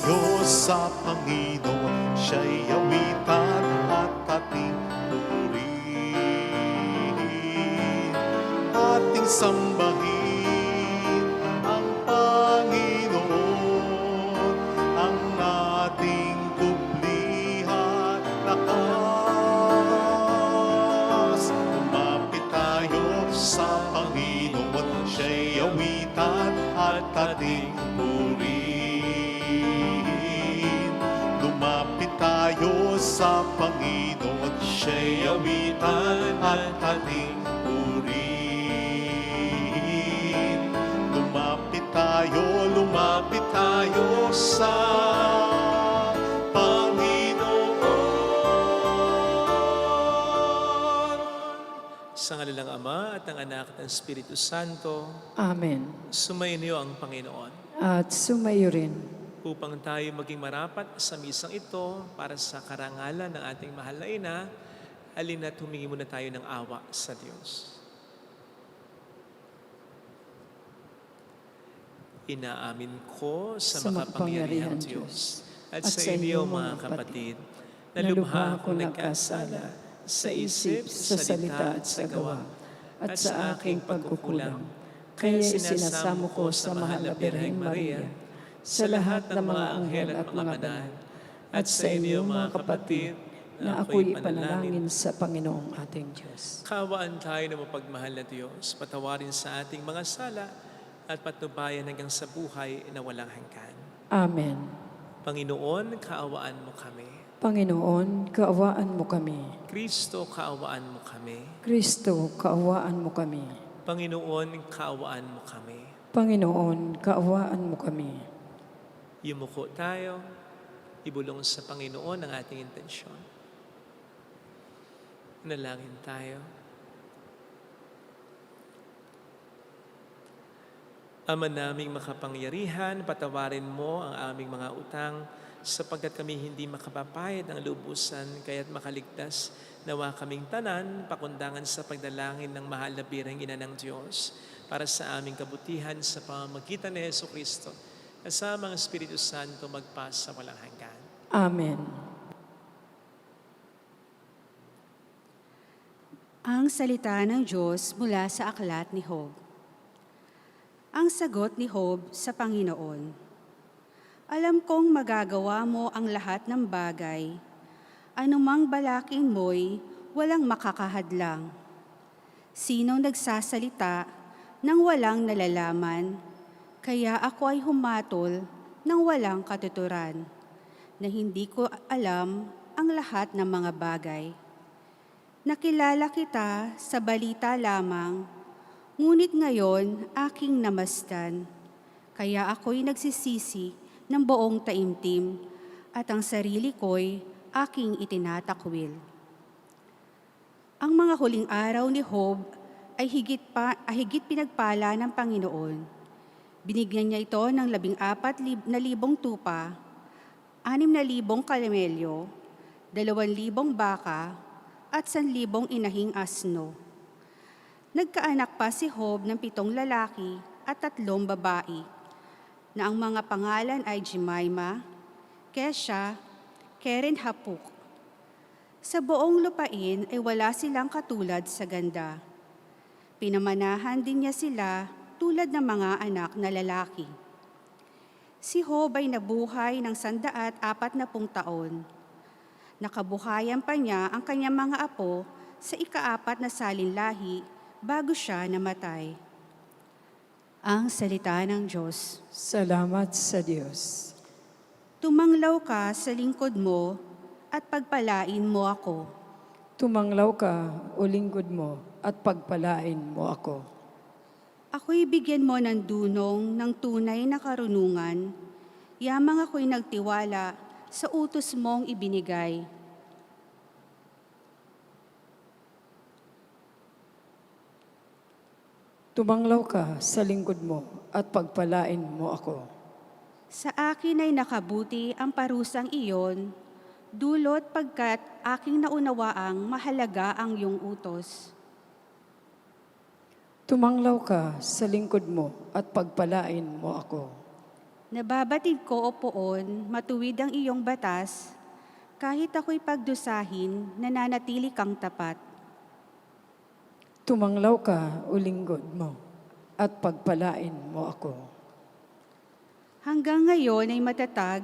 tayo sa Panginoon, siya'y awitan at ating purihin. Ating sambahin ang Panginoon, ang ating kublihan lakas. Lumapit tayo sa Panginoon, siya'y awitan at ating purihin. Lumapit tayo sa Panginoon, siya'y awitan at ating purihin. Lumapit tayo sa Panginoon. Sa ngala ng Ama at ng Anak at ng Espiritu Santo, Amen. sumainyo ang Panginoon. At sumayo rin. Upang tayo maging marapat sa misang ito para sa karangalan ng ating mahal na Ina, halina't humingi muna tayo ng awa sa Diyos. Inaamin ko sa makapangyarihang Diyos at sa inyo mga kapatid, na lubha akong nagkasala sa isip, sa salita at sa gawa, at sa aking pagkukulang. Kaya sinasamo ko sa mahal na Birheng Maria, sa lahat ng mga anghel at mga banal, at sa inyo mga kapatid, Na ako'y ipanalangin sa Panginoong ating Diyos. Kaawaan tayo ng mapagmahal na Diyos, patawarin sa ating mga sala at patnubayan hanggang sa buhay na walang hanggan. Amen. Panginoon, kaawaan mo kami. Panginoon, kaawaan mo kami. Kristo, kaawaan mo kami. Kristo, kaawaan mo kami. Panginoon, kaawaan mo kami. Panginoon, kaawaan mo kami. Yumuko tayo, ibulong sa Panginoon ang ating intensyon. Nalangin tayo. Ama naming makapangyarihan, patawarin mo ang aming mga utang sapagkat kami hindi makapapayad ng lubusan, kaya't makaligtas nawa kaming tanan, pakundangan sa pagdalangin ng mahal na Birheng Ina ng Diyos para sa aming kabutihan sa pamamagitan ni Jesucristo, kasama ang Espiritu Santo magpas sa walang hanggan. Amen. Ang salita ng Diyos mula sa aklat ni Job. Ang sagot ni Job sa Panginoon. Alam kong magagawa mo ang lahat ng bagay. Anumang balakin mo'y walang makakahadlang. Sinong nagsasalita nang walang nalalaman? Kaya ako ay humatol nang walang katuturan, na hindi ko alam ang lahat ng mga bagay. Nakilala kita sa balita lamang, ngunit ngayon aking namasdan. Kaya ako'y nagsisisi ng buong taimtim at ang sarili ko'y aking itinatakwil. Ang mga huling araw ni Job ay higit pinagpala ng Panginoon. Binigyan niya ito ng 14,000 tupa, 6,000 kalemelyo, 2,000 baka, at 1,000 inahing asno. Nagkaanak pa si Job ng 7 lalaki at 3 babae, na ang mga pangalan ay Jemima, Kesha, Keren Hapuk. Sa buong lupain ay wala silang katulad sa ganda. Pinamanahan din niya sila tulad ng mga anak na lalaki. Si Job ay nabuhay ng 140 taon. Nakabuhayan pa niya ang kanyang mga apo sa ika-4 na salinlahi bago siya namatay. Ang salita ng Diyos. Salamat sa Diyos. Tumanglaw ka sa lingkod mo at pagpalain mo ako. Tumanglaw ka o lingkod mo at pagpalain mo ako. Ako'y bigyan mo ng dunong ng tunay na karunungan, yamang ako'y nagtiwala sa utos mong ibinigay. Tumanglaw ka sa lingkod mo at pagpalain mo ako. Sa akin ay nakabuti ang parusang iyon, dulot pagkat aking naunawaang mahalaga ang iyong utos. Tumanglaw ka sa lingkod mo at pagpalain mo ako. Nababatid ko o poon, matuwid ang iyong batas, kahit ako'y pagdusahin, nananatili kang tapat. Tumanglaw ka o lingkod mo at pagpalain mo ako. Hanggang ngayon ay matatag,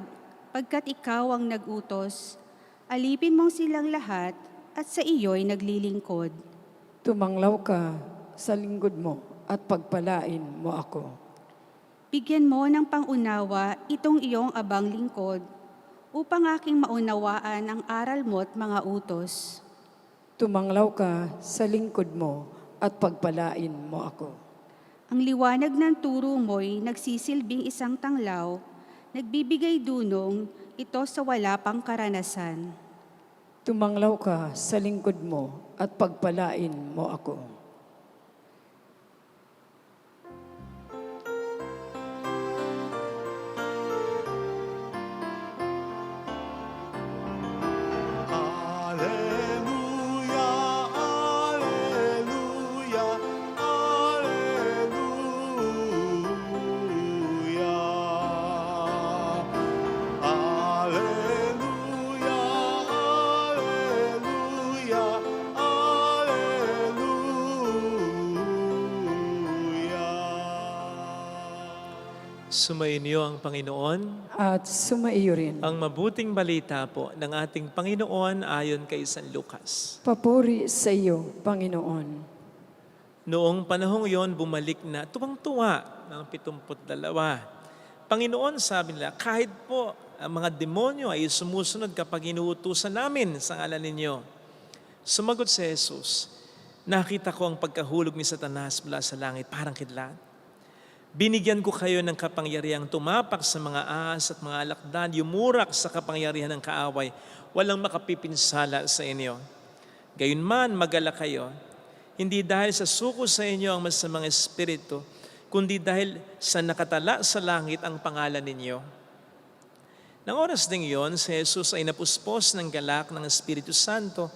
pagkat ikaw ang nag-utos, alipin mong silang lahat at sa iyo'y naglilingkod. Tumanglaw ka sa lingkod mo at pagpalain mo ako. Bigyan mo ng pangunawa itong iyong abang lingkod, upang aking maunawaan ang aral mo't mga utos. Tumanglaw ka sa lingkod mo at pagpalain mo ako. Ang liwanag ng turo mo'y nagsisilbing isang tanglaw, nagbibigay dunong ito sa wala pang karanasan. Tumanglaw ka sa lingkod mo at pagpalain mo ako. Alleluia, alleluia, alleluia. Alleluia, alleluia, alleluia. Sumainyo ang Panginoon. At sumaiyo rin. Ang mabuting balita po ng ating Panginoon ayon kay San Lucas. Papuri sa iyo, Panginoon. Noong panahong yon, bumalik na tuwang-tuwa ng 72. Panginoon, sabi nila, kahit po ang mga demonyo ay sumusunod kapag inuutusan namin sa ngalan ninyo. Sumagot si Jesus, nakita ko ang pagkahulog ni Satanas mula sa langit, parang kidlat. Binigyan ko kayo ng kapangyarihang tumapak sa mga ahas at mga alakdan, yumurak sa kapangyarihan ng kaaway, walang makapipinsala sa inyo. Gayunman, mag-alala kayo, hindi dahil sa suko sa inyo ang masamang espiritu, kundi dahil sa nakatala sa langit ang pangalan ninyo. Nang oras ding yon, si Jesus ay napuspos ng galak ng Espiritu Santo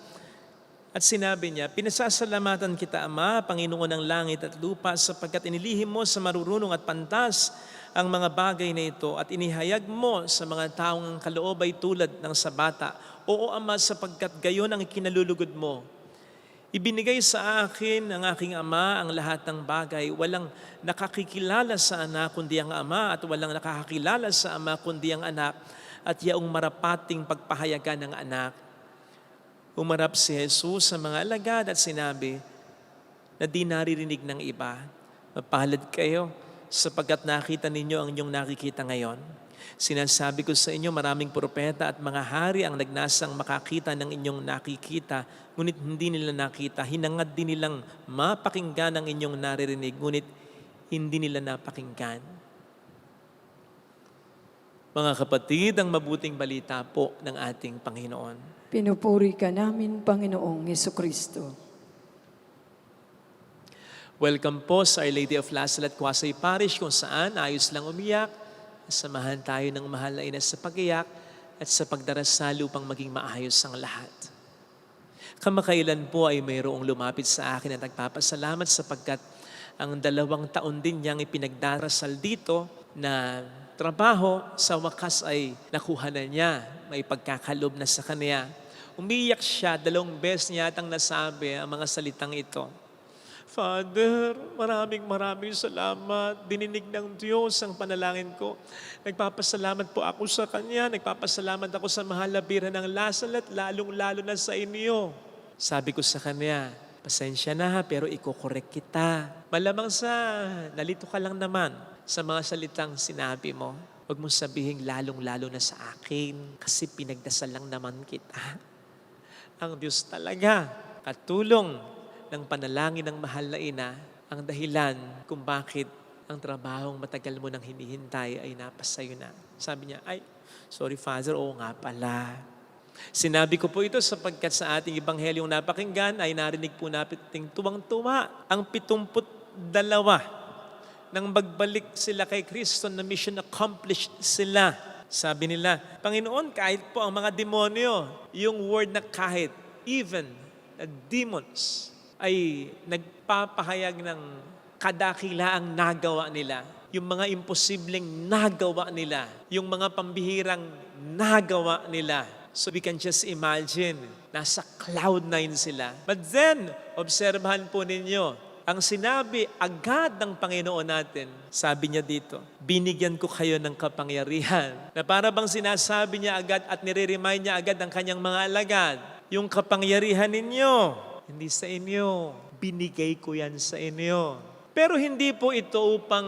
at sinabi niya, pinasasalamatan kita, Ama, Panginoon ng langit at lupa, sapagkat inilihim mo sa marurunong at pantas ang mga bagay na ito at inihayag mo sa mga taong ang kaloob ay tulad ng sa bata. Oo, Ama, sapagkat gayon ang ikinalulugod mo. Ibinigay sa akin ng aking Ama ang lahat ng bagay. Walang nakakikilala sa anak kundi ang Ama at walang nakakakilala sa Ama kundi ang anak at yaong marapating pagpahayagan ng anak. Umarap si Jesus sa mga alagad at sinabi na di naririnig ng iba, mapalad kayo sapagkat nakita ninyo ang inyong nakikita ngayon. Sinasabi ko sa inyo, maraming propeta at mga hari ang nagnasang makakita ng inyong nakikita, ngunit hindi nila nakita. Hinangad din nilang mapakinggan ang inyong naririnig, ngunit hindi nila napakinggan. Mga kapatid, ang mabuting balita po ng ating Panginoon. Pinupuri ka namin, Panginoong Jesucristo. Welcome po sa Our Lady of Lasalle at Quasay Parish kung saan ayos lang umiyak. Samahan tayo ng mahal na ina sa pag-iyak at sa pagdarasal upang maging maayos ang lahat. Kamakailan po ay mayroong lumapit sa akin at nagpapasalamat sapagkat ang 2 taon din niyang ipinagdarasal dito na trabaho sa wakas ay nakuha na niya. May pagkakalob na sa kanya. Umiyak siya, 2 beses niya atang nasabi ang mga salitang ito. Father, maraming salamat. Dininig ng Diyos ang panalangin ko. Nagpapasalamat po ako sa Kanya. Nagpapasalamat ako sa mahal na Birhen ng Lasalle at lalong-lalo na sa inyo. Sabi ko sa Kanya, pasensya na ha, pero ikokorek kita. Malamang nalito ka lang naman sa mga salitang sinabi mo. Huwag mong sabihin lalong-lalo na sa akin kasi pinagdasal lang naman kita. Ang Diyos talaga, katulong ng panalangin ng mahal na ina, ang dahilan kung bakit ang trabahong matagal mo nang hinihintay ay napasayo na. Sabi niya, ay, sorry Father, oo nga pala. Sinabi ko po ito sapagkat sa ating Ebanghelyong napakinggan ay narinig po natin tuwang-tuwa ang 72 nang magbalik sila kay Kristo na mission accomplished sila. Sabi nila, Panginoon, kahit po ang mga demonyo, yung word na kahit, even, demons, ay nagpapahayag ng kadakilaang nagawa nila, yung mga imposibleng nagawa nila, yung mga pambihirang nagawa nila. So we can just imagine, nasa cloud nine sila. But then, obserbahan po ninyo, ang sinabi agad ng Panginoon natin, sabi niya dito, binigyan ko kayo ng kapangyarihan. Na para bang sinasabi niya agad at nire-remind niya agad ang kanyang mga alagad, yung kapangyarihan ninyo, hindi sa inyo, binigay ko yan sa inyo. Pero hindi po ito upang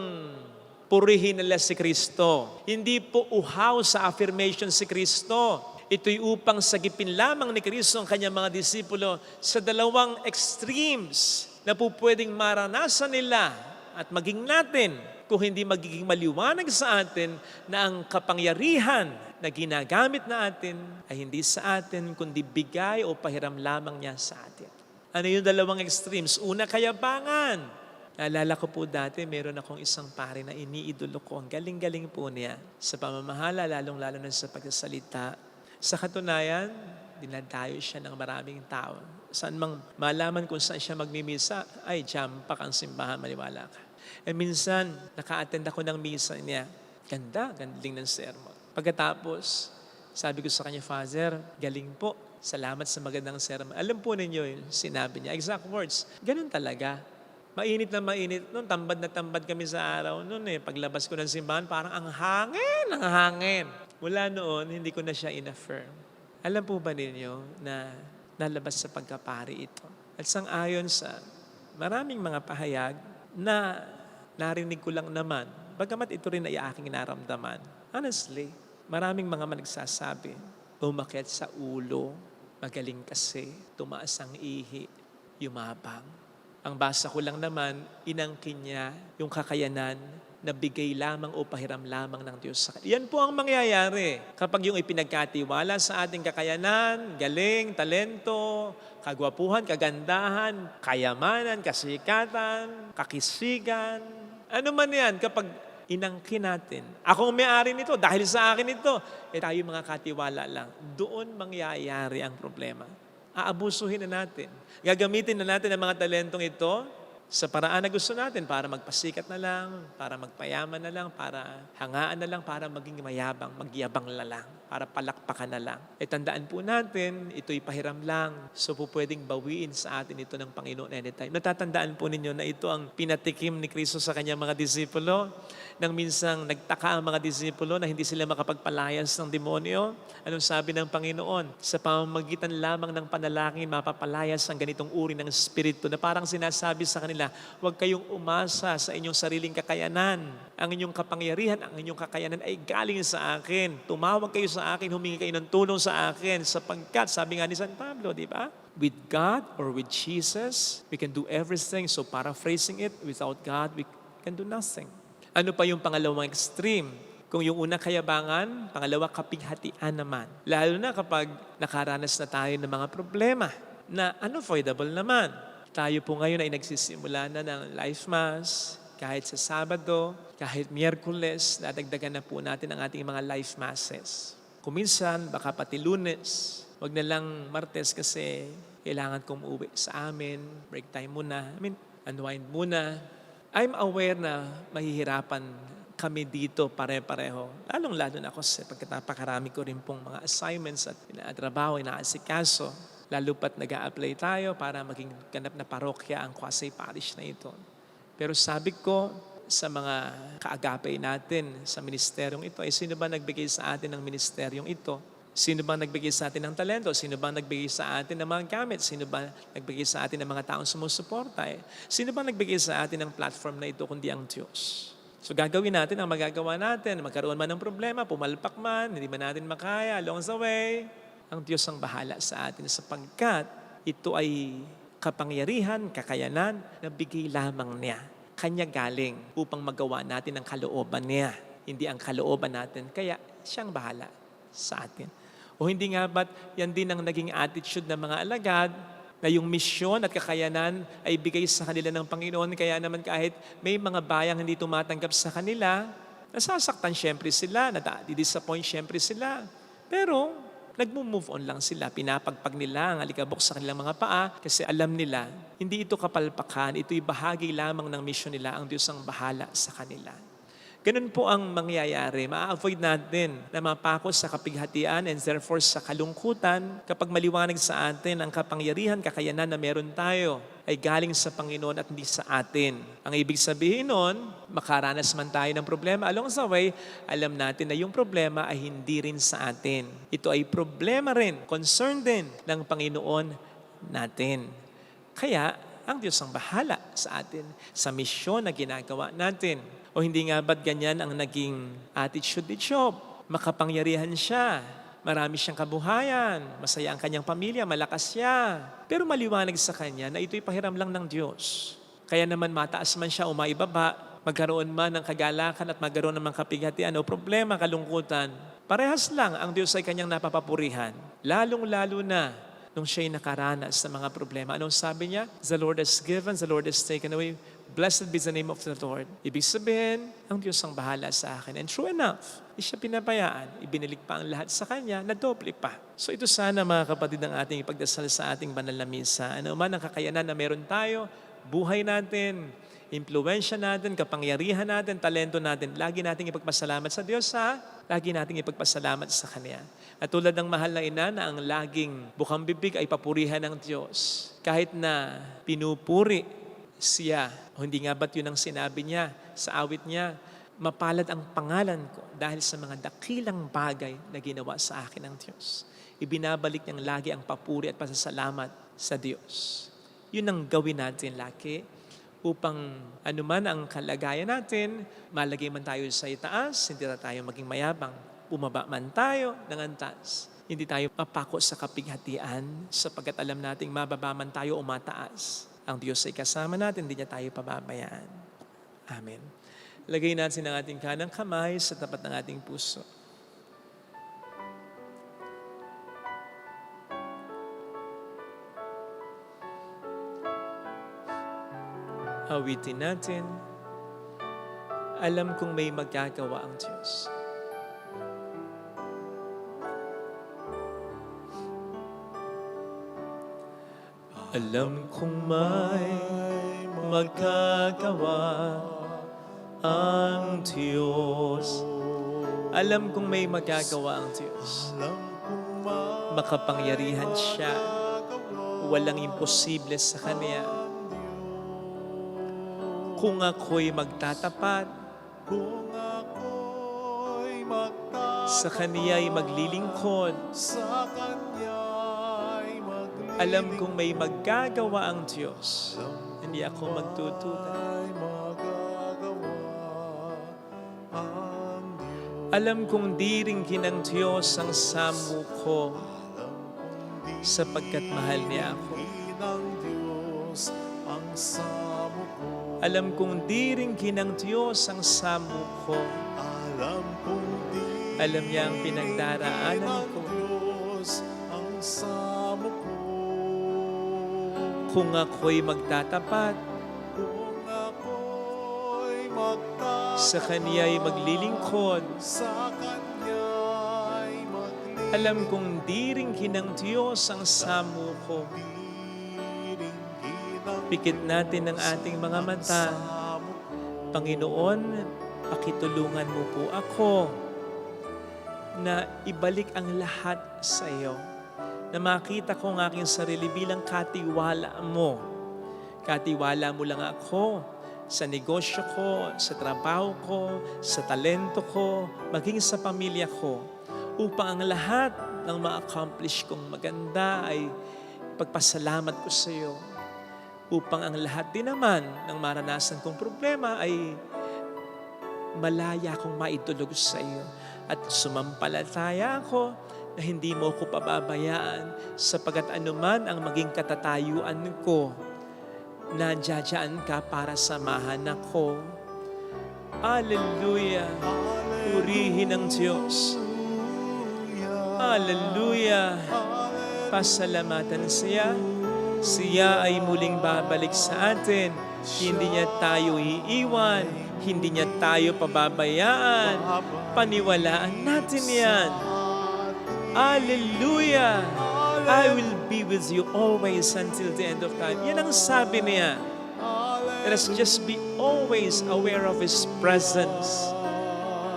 purihin nila si Kristo. Hindi po uhaw sa affirmation si Kristo. Ito'y upang sagipin lamang ni Kristo ang kanyang mga disipulo sa dalawang extremes na po pwedeng maranasan nila at maging natin kung hindi magiging maliwanag sa atin na ang kapangyarihan na ginagamit natin ay hindi sa atin kundi bigay o pahiram lamang niya sa atin. Ano yung dalawang extremes? Una, kayabangan. Naalala ko po dati, meron akong isang pare na iniidolo ko. Ang galing-galing po niya sa pamamahala, lalong-lalo na sa pagsasalita. Sa katunayan, dinadayo siya ng maraming tao. Saan mang malaman kung saan siya magmimisa, ay jam-pack ang simbahan, maniwala ka. Minsan, naka-attend ako ng misa niya. Ganda, galing ng sermon. Pagkatapos, sabi ko sa kanya, Father, galing po. Salamat sa magandang sermon. Alam po ninyo yung sinabi niya, exact words. Ganun talaga. Mainit na mainit. Noon, tambad na tambad kami sa araw. Noon paglabas ko ng simbahan, parang ang hangin. Mula noon, hindi ko na siya in-affirm. Alam po ba ninyo na nalabas sa pagkapari ito? At sang-ayon sa maraming mga pahayag na narinig ko lang naman, bagamat ito rin ay aking naramdaman. Honestly, maraming mga nagsasabi, umakyat sa ulo, magaling kasi, tumaas ang ihi, yumabang. Ang basa ko lang naman, inangkin niya yung kakayanan na bigay lamang o pahiram lamang ng Diyos sa kanya. Yan po ang mangyayari kapag yung ipinagkatiwala sa ating kakayanan, galing, talento, kagwapuhan, kagandahan, kayamanan, kasikatan, kakisigan. Ano man yan kapag inangkin natin. Ako ang may-ari nito, dahil sa akin ito, tayo mga katiwala lang. Doon mangyayari ang problema. Aabusuhin na natin. Gagamitin na natin ang mga talentong ito sa paraan na gusto natin para magpasikat na lang, para magpayaman na lang, para hangaan na lang, para maging mayabang, magyabang na lang, para palakpakan na lang. Tandaan po natin, ito'y pahiram lang. So po pwedeng bawiin sa atin ito ng Panginoon anytime. Natatandaan po ninyo na ito ang pinatikim ni Kristo sa kanyang mga disipulo. Nang minsang nagtaka ang mga disipulo na hindi sila makapagpalayas ng demonyo. Anong sabi ng Panginoon? Sa pamamagitan lamang ng panalangin, mapapalayas ang ganitong uri ng espiritu na parang sinasabi sa kanila, huwag kayong umasa sa inyong sariling kakayanan. Ang inyong kapangyarihan, ang inyong kakayanan ay galing sa akin. Tumawag kayo sa akin, humingi kayo ng tulong sa akin sapagkat, sabi nga ni San Pablo, di ba? With God or with Jesus, we can do everything. So paraphrasing it, without God, we can do nothing. Ano pa yung pangalawang extreme? Kung yung una kayabangan, pangalawa kapighatian naman. Lalo na kapag nakaranas na tayo ng mga problema na unavoidable naman. Tayo po ngayon ay nagsisimula na ng life mass, kahit sa Sabado, kahit Miyerkules, dadagdagan na po natin ang ating mga life masses. Kung minsan, baka pati Lunes, wag na lang Martes kasi kailangan kong umuwi sa amin, break time muna, unwind muna. I'm aware na mahihirapan kami dito pare-pareho. Lalong-lalo na ako sa pagkatapakarami ko rin pong mga assignments at trabaho, inaasikaso. Lalo pat nag-a-apply tayo para maging ganap na parokya ang Quasi Parish na ito. Pero sabi ko sa mga kaagapay natin sa ministeryong ito, ay sino ba nagbigay sa atin ng ministeryong ito? Sino ba nagbigay sa atin ng talento? Sino ba nagbigay sa atin ng mga gamit? Sino ba nagbigay sa atin ng mga taong sumusuporta? Sino ba nagbigay sa atin ng platform na ito kundi ang Diyos? So gagawin natin ang magagawa natin. Magkaroon man ng problema, pumalpak man, hindi man natin makaya, along the way. Ang Diyos ang bahala sa atin sapagkat ito ay kapangyarihan, kakayanan na bigay lamang niya. Kanya galing upang magawa natin ang kalooban niya. Hindi ang kalooban natin, kaya siyang bahala sa atin. O hindi nga ba't yan din ang naging attitude ng mga alagad na yung misyon at kakayanan ay bigay sa kanila ng Panginoon. Kaya naman kahit may mga bayang hindi tumatanggap sa kanila, nasasaktan syempre sila, nadidisappoint syempre sila. Pero nagmo-move on lang sila. Pinapagpag nila ang alikabok sa kanilang mga paa kasi alam nila, hindi ito kapalpakan, ito'y bahagi lamang ng mission nila, ang Diyos ang bahala sa kanila. Ganun po ang mangyayari. Ma-avoid natin na mapako sa kapighatian and therefore sa kalungkutan kapag maliwanag sa atin ang kapangyarihan, kakayanan na meron tayo ay galing sa Panginoon at hindi sa atin. Ang ibig sabihin nun, makaranas man tayo ng problema, along the way, alam natin na yung problema ay hindi rin sa atin. Ito ay problema rin, concern din ng Panginoon natin. Kaya, ang Diyos ang bahala sa atin sa misyon na ginagawa natin. O hindi nga ba't ganyan ang naging attitude ni Job? Makapangyarihan siya, marami siyang kabuhayan, masaya ang kanyang pamilya, malakas siya. Pero maliwanag sa kanya na ito'y pahiram lang ng Diyos. Kaya naman mataas man siya o maibaba, magkaroon man ng kagalakan at magkaroon ng mga kapighatian o problema, kalungkutan, parehas lang ang Diyos ay kanyang napapapurihan. Lalong-lalo na nung siya'y nakaranas ng mga problema. Anong sabi niya? The Lord has given, the Lord has taken away. Blessed be the name of the Lord. Ibig sabihin, ang Diyos ang bahala sa akin. And true enough, di siya pinabayaan. Ibinilik pa ang lahat sa Kanya, na doble pa. So ito sana mga kapatid ang ating ipagdasal sa ating banal na misa. Ano man ang kakayanan na meron tayo, buhay natin, impluensya natin, kapangyarihan natin, talento natin, lagi nating ipagpasalamat sa Diyos ha? Lagi nating ipagpasalamat sa Kanya. At tulad ng mahal na ina na ang laging bukang bibig ay papurihan ng Diyos. Kahit na pinupuri siya, o hindi nga ba't yun ang sinabi niya sa awit niya, mapalad ang pangalan ko dahil sa mga dakilang bagay na ginawa sa akin ng Diyos. Ibinabalik niyang lagi ang papuri at pasasalamat sa Diyos. Yun ang gawin natin lagi upang anuman ang kalagayan natin, malagay man tayo sa itaas, hindi na tayo maging mayabang. Bumaba man tayo ng antas. Hindi tayo mapako sa kapighatian sapagkat alam nating mababa man tayo o mataas. Ang Diyos ay kasama natin, hindi niya tayo pababayaan. Amen. Lagay natin ang ating kanang kamay sa tapat ng ating puso. Awitin natin, alam kong may magagawa ang Diyos. Alam kong may magagawa ang Diyos. Alam kong may magagawa ang Diyos. Makapangyarihan siya. Walang imposible sa Kanya. Kung ako'y magtatapat, sa Kaniya'y maglilingkod, alam kong may magagawa ang Diyos. Hindi ako magtutunan. Alam kong di ringgin ng Diyos ang samu ko sapagkat mahal niya ako. Alam kong di ringgin ng Diyos ang samu ko. Alam niya ang pinagdaraanan ko. Kung ako'y magtatapat, sa Kaniya'y maglilingkod, alam kong di ringgin ng Diyos ang samu ko. Pikit natin ang ating mga mata. Panginoon, pakitulungan mo po ako na ibalik ang lahat sa iyo. Na makita ko ang aking sarili bilang katiwala mo. Katiwala mo lang ako sa negosyo ko, sa trabaho ko, sa talento ko, maging sa pamilya ko, upang ang lahat ng ma-accomplish kong maganda ay pagpasalamat ko sa iyo. Upang ang lahat din naman ng maranasan kong problema ay malaya akong maitulog sa iyo. At sumampalataya ako na hindi mo ko pababayaan sapagkat anuman ang maging katatayuan ko, nandiyan ka para samahan ako. Hallelujah! Purihin ang Diyos. Hallelujah! Pasalamatan siya. Siya ay muling babalik sa atin. Hindi niya tayo iiwan. Hindi niya tayo pababayaan. Paniwalaan natin yan. Hallelujah! I will be with you always until the end of time. Yan ang sabi niya. Let us just be always aware of His presence.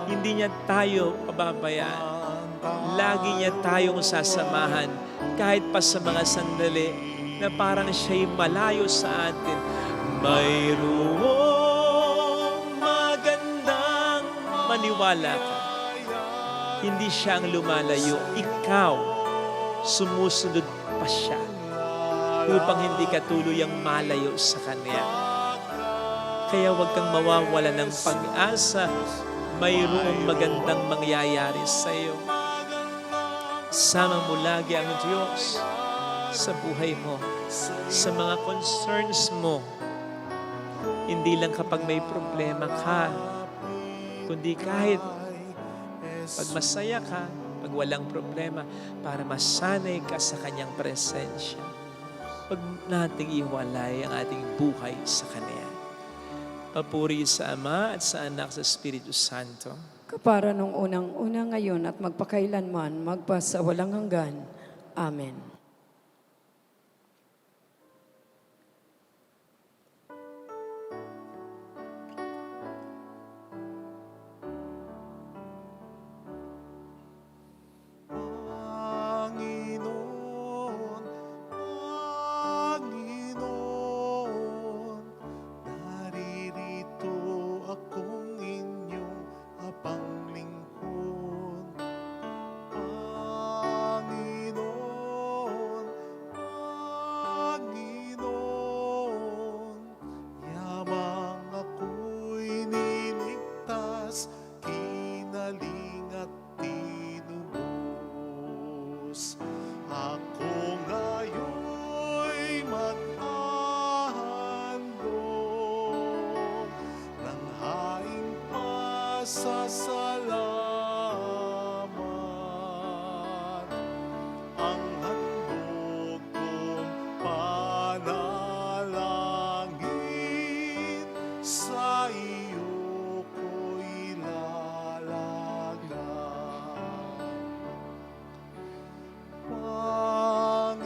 Hindi niya tayo pababayaan. Lagi niya tayong sasamahan kahit pa sa mga sandali na parang siya'y malayo sa atin. Mayroong magandang maniwala ka. Hindi siya ang lumalayo. Ikaw, sumusunod pa siya upang hindi ka tuluyang malayo sa Kanya. Kaya huwag kang mawawala ng pag-asa. Mayroong magandang mangyayari sa iyo. Sama mo lagi ang Diyos sa buhay mo, sa mga concerns mo. Hindi lang kapag may problema ka, kundi kahit pag masaya ka, pag walang problema, para masanay ka sa Kanyang presensya. Huwag nating iwalay ang ating buhay sa Kanya. Papuri sa Ama at sa Anak sa Espiritu Santo. Kapara nung unang-una ngayon at magpakailanman, magpasa walang hanggan. Amen. Panginoon, Panginoon, naririto akong inyong apanglingkod. Panginoon, Panginoon, yamang ako'y niligtas, kinaling at tinubos. Ako ngayon'y maghahandog ng haing pasasalamat. Ang handog kong panalangin, sa iyo ko'y lalagay. Panginoon,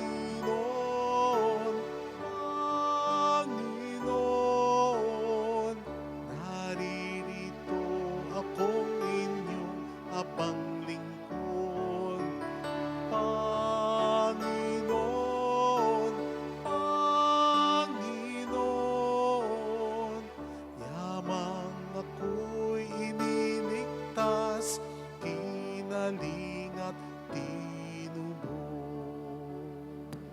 Panginoon, naririto akong inyong apanglingkod. Panginoon, Panginoon, yamang ako'y iniligtas, kinaling at tinubos.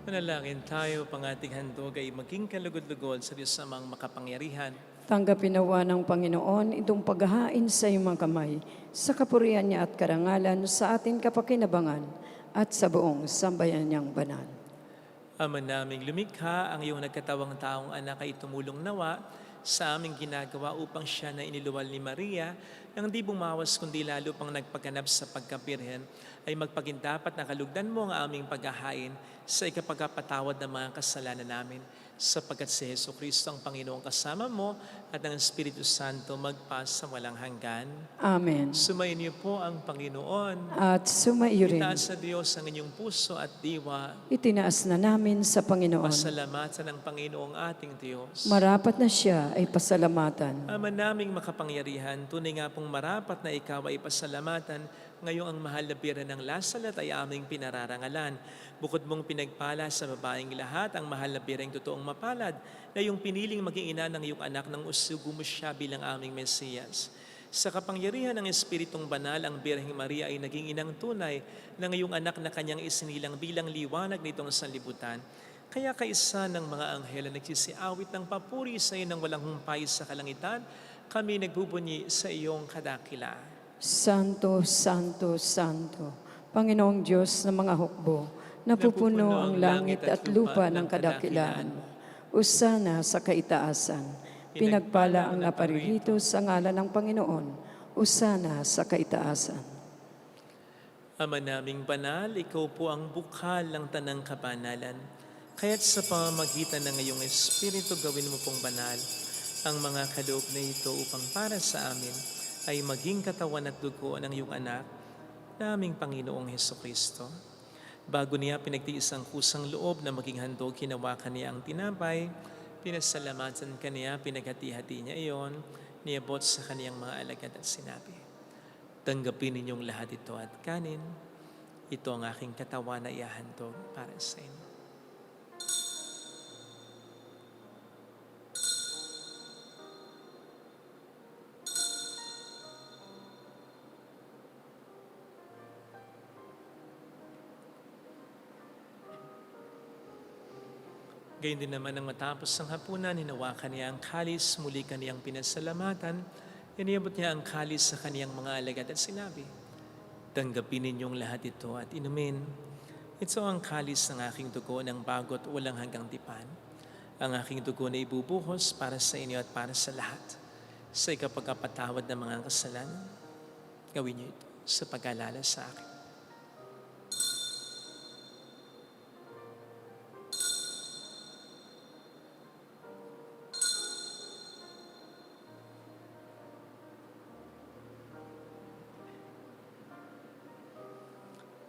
Manalangin tayo, pang ating handog ay maging kalugod-lugod sa Diyos Amang makapangyarihan. Tanggapin nawa ng Panginoon itong paghahain sa iyong mga kamay, sa kapurihan niya at karangalan sa ating kapakinabangan at sa buong sambayan niyang banal. Ama naming lumikha, ang iyong nagkatawang taong anak ay tumulong nawa sa aming ginagawa upang siya na iniluwal ni Maria, nang di bumawas kundi lalo pang nagpagganap sa pagkapirhen, ay magpagindapat na kalugdan mo ang aming paghahain sa ikapagpatawad ng mga kasalanan namin, sapagkat si Jesucristo ang Panginoong kasama mo at ang Espiritu Santo magpasa walang hanggan. Amen. Sumayin niyo po ang Panginoon. At sumaiyo rin, Itaas sa Diyos ang inyong puso at diwa. itinaas na namin sa Panginoon. Pasalamatan ng Panginoong ating Diyos. Marapat na siya ay pasalamatan. Ama naming makapangyarihan, tunay nga pong marapat na ikaw ay pasalamatan. Ngayong ang mahal na biyernes ng Lasalat ay aming pinararangalan. Bukod mong pinagpala sa babaeng lahat, ang mahal na biyernes totoong mapalad, na iyong piniling maging ina ng iyong anak nang usugo mo siya bilang aming Mesiyas. Sa kapangyarihan ng Espiritong Banal, ang Birheng Maria ay naging inang tunay ng iyong anak na kanyang isinilang bilang liwanag nitong sanlibutan. Kaya kaisa ng mga anghel na nagsisiawit ng papuri sa iyo ng walang humpay sa kalangitan, kami nagbubunyi sa iyong kadakila. Santo, Santo, Santo, Panginoong Diyos ng mga hukbo, napupuno ang langit at lupa ng kadakilaan. Usana sa kaitaasan, pinagpala ang naparirito sa ngalan ng Panginoon. Usana sa kaitaasan. Ama naming banal, ikaw po ang bukal ng tanang kabanalan. Kaya't sa pamamagitan ng iyong Espiritu, gawin mo pong banal ang mga kaloob na ito upang para sa amin ay maging katawan at dugo ng iyong anak na aming Panginoong Hesukristo. Bago niya pinagtiis ang kusang loob na maging handog, hinawakan niya ang tinapay, pinasalamatan kaniya, pinaghati-hati niya iyon, niabot sa kaniyang mga alagad at sinabi, "Tanggapin ninyong lahat ito at kanin. Ito ang aking katawan na ihahandog para sa inyo." Gayun din naman nang matapos ang hapunan, hinawakan niya ang kalis, muli kaniyang pinasalamatan, iniabot niya ang kalis sa kaniyang mga alagad at sinabi, "Tanggapin ninyong lahat ito at inumin. Ito ang kalis ng aking dugo ng bagot walang hanggang tipan. Ang aking dugo na ibubuhos para sa inyo at para sa lahat. Sa ikapagkapatawad ng mga kasalanan, gawin niyo ito sa pag-alala sa akin."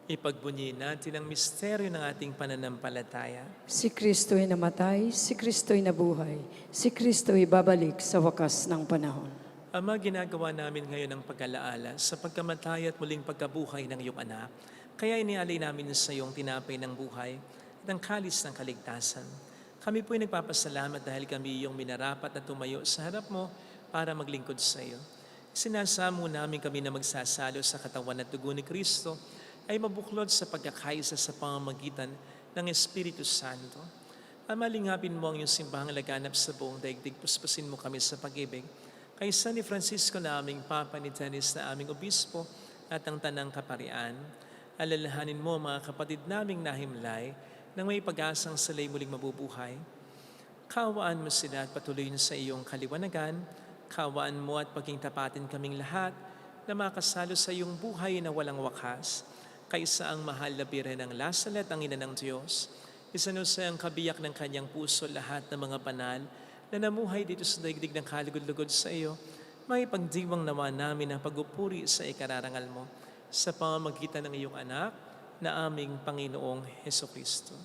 Ipagbunyi natin ang misteryo ng ating pananampalataya. Si Kristo'y namatay, si Kristo'y nabuhay, si Kristo'y babalik sa wakas ng panahon. Ama, ginagawa namin ngayon ang pag-alaala sa pagkamatay at muling pagkabuhay ng iyong anak. Kaya inialay namin sa iyong tinapay ng buhay at ang kalis ng kaligtasan. Kami po'y nagpapasalamat dahil kami iyong minarapat na tumayo sa harap mo para maglingkod sa iyo. Sinasamo namin kami na magsasalo sa katawan at dugo ni Kristo ay mabuklod sa pagkakaisa sa pamamagitan ng Espiritu Santo. Ama, lingapin mo ang iyong simbahang laganap sa buong daigdig. Puspusin mo kami sa pag-ibig. Kay San ni Francisco na aming Papa, ni Tanis na aming Obispo at ang Tanang Kaparian, alalahanin mo mga kapatid naming nahimlay nang may pag-asang sila'y muling mabubuhay. Kaawaan mo sila at patuloy sa iyong kaliwanagan. Kaawaan mo at paging tapatin kaming lahat na makasalo sa iyong buhay na walang wakas. Kaisa ang mahal na Birhen ng Lasalet, ang ina ng Diyos, isanusay ang kabiyak ng kanyang puso lahat ng mga banal na namuhay dito sa daigdig ng kalugod-lugod sa iyo, may pagdiwang nawa namin ang pagupuri sa ikararangal mo sa pamamagitan ng iyong anak na aming Panginoong Hesukristo.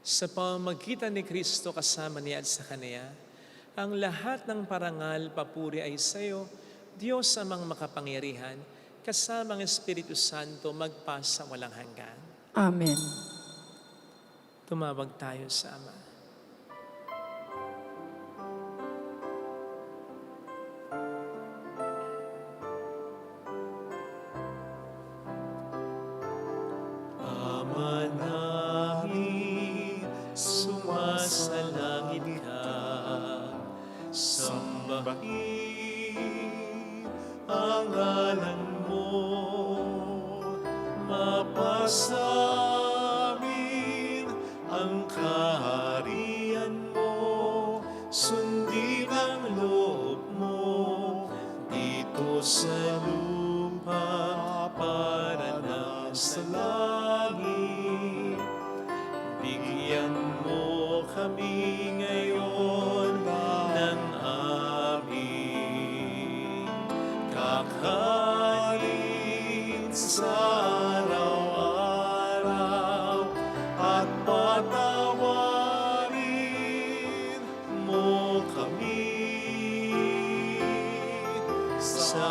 Sa pamamagitan ni Kristo kasama niya at sa Kaniya, ang lahat ng parangal, papuri ay sa iyo, Diyos amang makapangyarihan, kasama ang Espiritu Santo magpasa walang hanggan. Amen. Tumawag tayo sa Ama. Ama namin, sumasalangit ka, sambahin ang ngalan mo, mapasamin ang kaharian mo, sundin ang loob mo, dito sa lupa para na sa langit. Bigyan mo kami ngayon ng aming kakain sa araw-araw at patawarin mo kami sa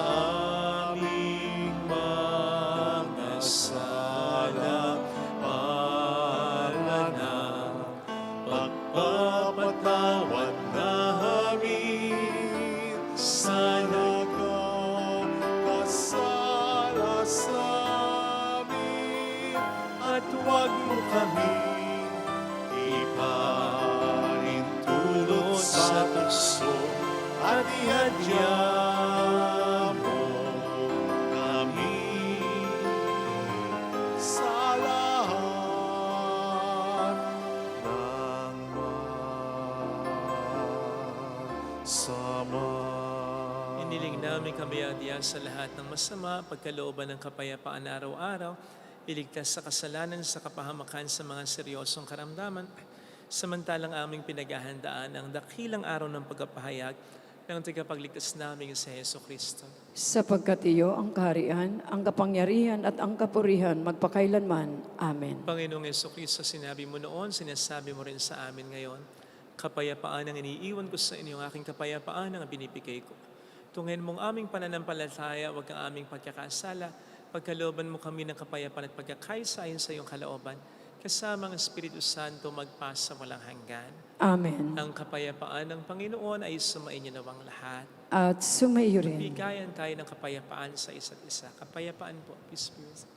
aming mga sala para na pagpapatawad namin sa nagkakasala sa amin, at huwag mo kami ipahintulot sa tukso at ihadya mo kami sa lahat ng masama. Iniling namin kami adya sa lahat ng masama, pagkalooban ng kapayapaan araw-araw, iligtas sa kasalanan, sa kapahamakan sa mga seryosong karamdaman, samantalang aming pinaghahandaan ang dakilang araw ng pagpapahayag ng tagapagligtas namin sa Heso Kristo. Sapagkat iyo ang kaharian, ang kapangyarihan at ang kapurihan magpakailanman. Amen. Panginoong Heso Kristo, sinabi mo noon, sinasabi mo rin sa amin ngayon, kapayapaan ang iniiwan ko sa inyo, ang aking kapayapaan ang binibigay ko. Tunghayin mong aming pananampalataya, huwag kang aming pagkakasala, pagkalooban mo kami ng kapayapaan at pagkakaisa ayon sa iyong kalooban, kasama ang Espiritu Santo magpasa walang hanggan. Amen. Ang kapayapaan ng Panginoon ay sumainyo nawang lahat. At sumaiyo rin. Bigayan tayo ng kapayapaan sa isa't isa. Kapayapaan po, peace be with you.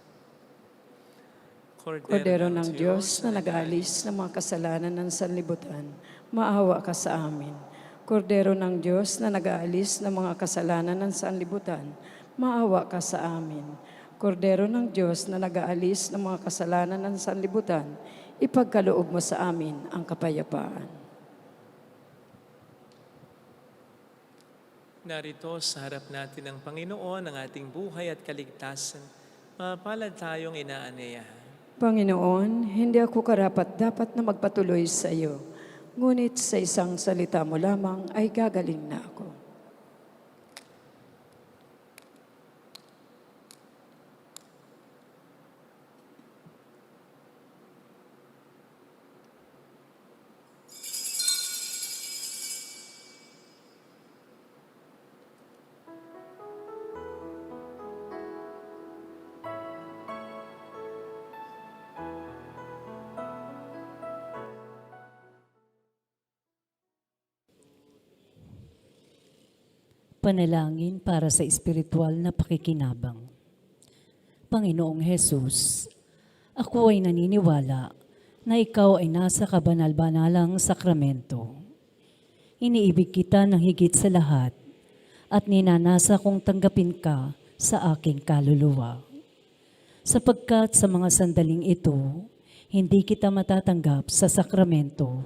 Kordero ng Diyos na nag-aalis ng mga kasalanan ng sanlibutan, maawa ka sa amin. Kordero ng Diyos na nag-aalis ng mga kasalanan ng sanlibutan, maawa ka sa amin. Kordero ng Diyos na nag-aalis ng mga kasalanan ng sanlibutan, ipagkaloob mo sa amin ang kapayapaan. Narito sa harap natin ng Panginoon ang ating buhay at kaligtasan. Mapalad tayong inaanyayahan. Panginoon, hindi ako karapat-dapat na magpatuloy sa iyo, ngunit sa isang salita mo lamang ay gagaling na ako. Panalangin para sa espiritual na pakikinabang. Panginoong Hesus, ako ay naniniwala na ikaw ay nasa kabanal-banalang sakramento. Iniibig kita ng higit sa lahat at ninanasa kong tanggapin ka sa aking kaluluwa. Sapagkat sa mga sandaling ito, hindi kita matatanggap sa sakramento.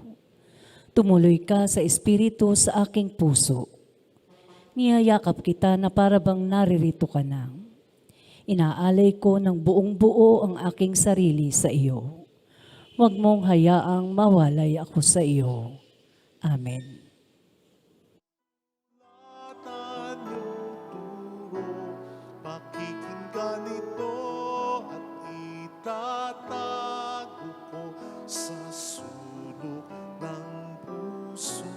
Tumuloy ka sa espiritu sa aking puso. Niyayakap kita na parabang naririto ka na. Inaalay ko ng buong buo ang aking sarili sa iyo. Huwag mong hayaang mawalay ako sa iyo. Amen. Latan yung turo, pakikinggan ito at itatago ko sa sulok ng puso.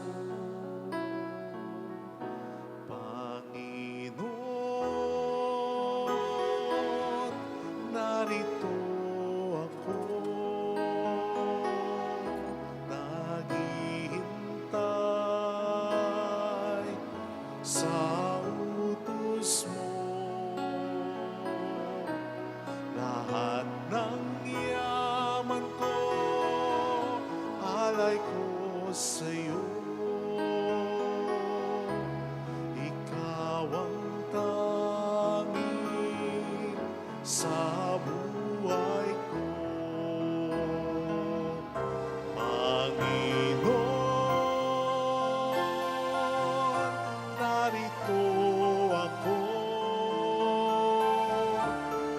Panginoon, narito ako, naghihintay sa utos mo. Lahat ng yaman ko, alay ko sa iyo. Ikaw ang tanging sa buhay ko. Panginoon, narito ako,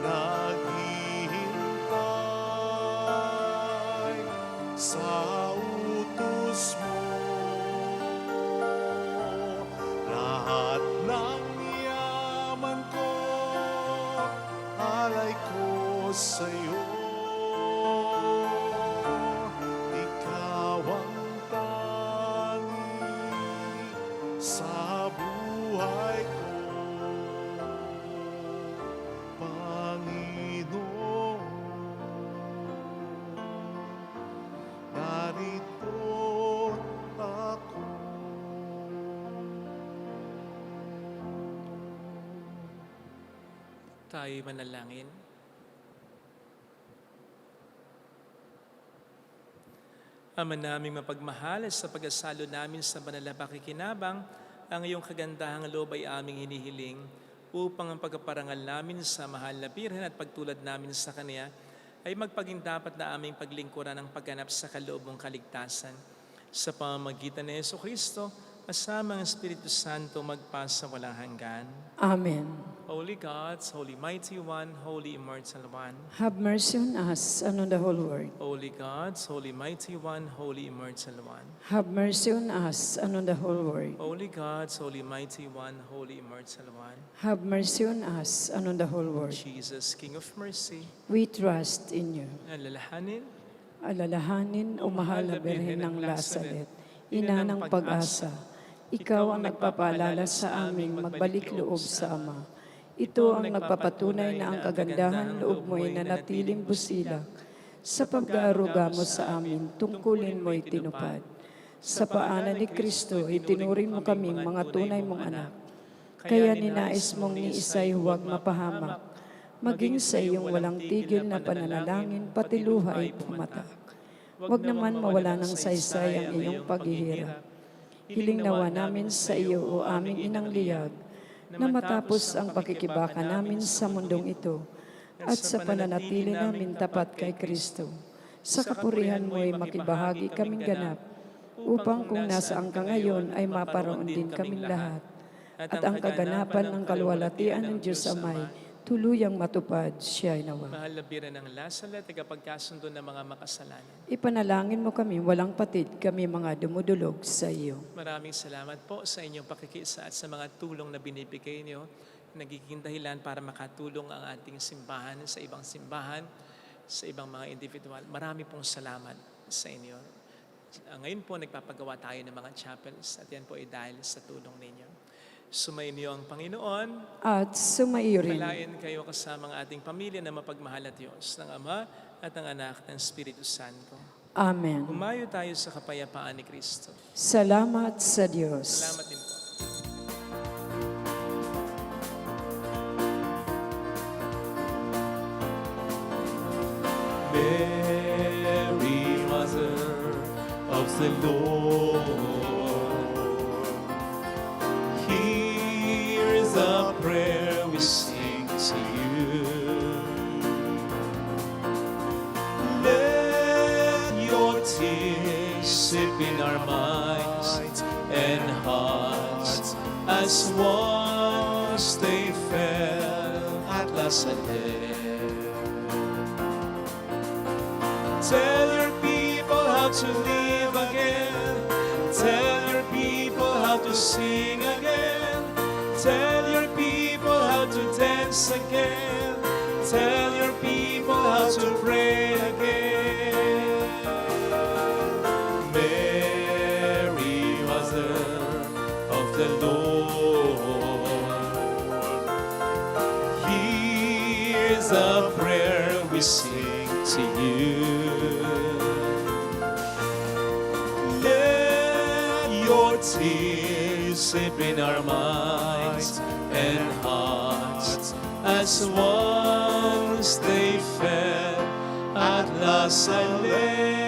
naghihintay sa utos mo. Lahat ng yaman ko, alay ko sa iyo. Ikaw ang tanging sa buhay ko. Panginoon, narito ako. Tayo manalangin. Ama naming mapagmahal, sa pag-asalo namin sa banal na pakikinabang, ang iyong kagandahang loob ay aming hinihiling upang ang pagpaparangal namin sa mahal na Birhen at pagtulad namin sa Kanya ay magpaging dapat na aming paglingkuran ang pagganap sa kaloob mong kaligtasan. Sa pamamagitan ni Jesu Kristo, kasama ang Espiritu Santo magpasa walang hanggan. Amen. Holy God, Holy Mighty One, Holy Immortal One. Have mercy on us and on the whole world. Holy God, Holy Mighty One, Holy Immortal One. Have mercy on us and on the whole world. Holy God, Holy Mighty One, Holy Immortal One. Have mercy on us and on the whole world. Jesus, King of Mercy, We trust in you. alalahanin, Alalahanin, o mahal na Birhen ng Lazaret, ina ng pag-asa, ikaw ang nagpapaalala sa aming magbalik loob sa Ama. Ito ang nagpapatunay na ang kagandahan loob mo'y nanatiling busilak. Sa pag-aaruga mo sa amin, tungkulin mo'y tinupad. Sa paanan ni Kristo, itinuring mo kaming mga tunay mong anak. Kaya ninais mong ni isa'y huwag mapahamak, maging sa iyong walang tigil na pananalangin, pati luha'y pumatak. Huwag naman mawala ng saysay ang iyong paghihirap. Hiling nawa namin sa iyo, o aming inang liyag, na matapos ang pakikibaka namin sa mundong ito, at sa pananatili namin tapat kay Kristo. Sa kapurihan mo'y makibahagi kaming ganap, upang kung nasaan ka ngayon ay maparoon din kaming lahat. At ang kaganapan ng kaluwalhatian ng Diyos Amay, tuluyang matupad siya'y nawa. mahal na Birhen ng Lazaret, tagapagkasundo ng mga makasalanan. Ipanalangin mo kami, walang patid, kami mga dumudulog sa iyo. Maraming salamat po sa inyong pakikisa at sa mga tulong na binibigay niyo. Nagiging dahilan para makatulong ang ating simbahan sa ibang simbahan, sa ibang mga individual. Marami pong salamat sa inyo. Ngayon po, nagpapagawa tayo ng mga chapels at yan po ay dahil sa tulong ninyo. Sumainyo ang Panginoon. At sumaiyo rin. Palain kayo kasama ang ating pamilya na mapagmahal at Diyos, ng Ama at ng Anak ng Espiritu Santo. Amen. Humayo tayo sa kapayapaan ni Kristo. Salamat sa Diyos. Salamat din po. Mary, Mother of the Lord, hear the prayer we sing to you. Let your tears sip in our minds and hearts as once they fell at Lazaret. Tell your people how to live again. Tell your people how to sing again. Tell your people how to dance again. Tell your people how to pray again. Mary, Mother of the Lord, here's a prayer we sing to you. Let your tears sip in our minds and hearts as once they fell at Lazaret.